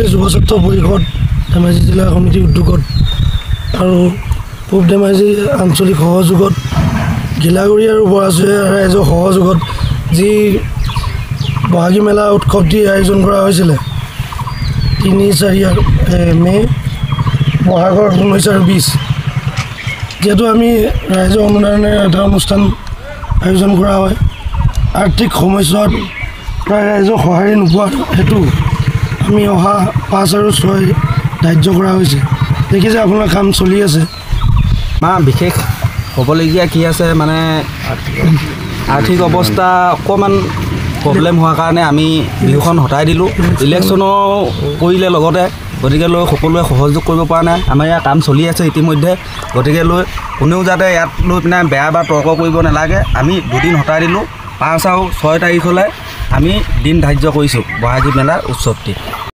ধেমাজি যুৱ ছাত্ৰ পৰিষদ ধেমাজি জিলা সমিতিৰ উদ্যোগত আৰু পূব ধেমাজি আঞ্চলিক সহযোগত ঘিলাগুৰি আৰু বৰাচুৰীয়া ৰাইজৰ সহযোগত যি বহাগী মেলা উৎসৱটি আয়োজন কৰা হৈছিলে 3-4 মে বহাগৰ 19 আৰু 20 যেহেতু আমি ৰাইজৰ অনুদানেৰে এটা অনুষ্ঠান আয়োজন কৰা হয় আৰ্থিক সমস্যাত প্ৰায় ৰাইজৰ সহায় নোপোৱা হেতু আমি অহা 5 আৰু 6 ধাৰ্য কৰা হৈছে দেখিছে আপোনাৰ কাম চলি আছে বিশেষ হ'বলগীয়া কি আছে মানে আৰ্থিক অৱস্থা অকণমান প্ৰব্লেম হোৱাৰ কাৰণে আমি বিহুখন হটাই দিলোঁ ইলেকশ্যনো কৰিলে লগতে গতিকে লৈ সকলোৱে সহযোগ কৰিব পৰা নাই আমাৰ ইয়াৰ কাম চলি আছে ইতিমধ্যে গতিকে লৈ কোনেও যাতে ইয়াত লৈ পিনে বেয়া বা তৰ্ক কৰিব নালাগে আমি দুদিন হটাই দিলোঁ 5 আৰু 6 তাৰিখলৈ আমি দিন ধাৰ্য কৰিছোঁ বহাগী মেলাৰ উৎসৱটি